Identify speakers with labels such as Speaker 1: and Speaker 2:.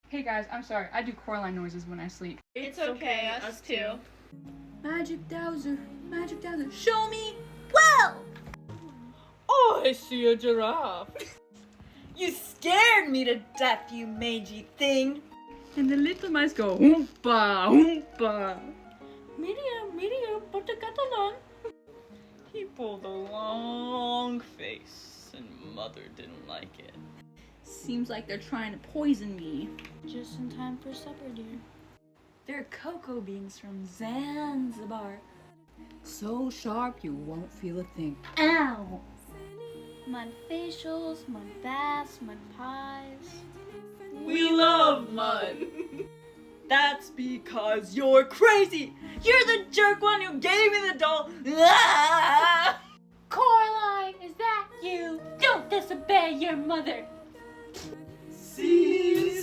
Speaker 1: Hey guys, I'm sorry. I do Coraline noises when I sleep.
Speaker 2: It's okay, us too.
Speaker 1: Magic Dowser, show me well!
Speaker 2: Oh, I see a giraffe.
Speaker 3: You scared me to death, you mangy thing.
Speaker 1: And the little mice go oompa, oompa.
Speaker 2: Media, patakatalon. He pulled a long face, and Mother didn't like it.
Speaker 1: Seems like they're trying to poison me.
Speaker 2: Just in time for supper, dear.
Speaker 3: They're cocoa beans from Zanzibar.
Speaker 1: So sharp you won't feel a thing.
Speaker 3: Ow!
Speaker 2: Mud facials, mud baths, mud pies.
Speaker 3: We love mud. That's because you're crazy. You're the jerk one who gave me the doll. Ah!
Speaker 2: Coraline, is that you? Don't disobey your mother.
Speaker 3: See,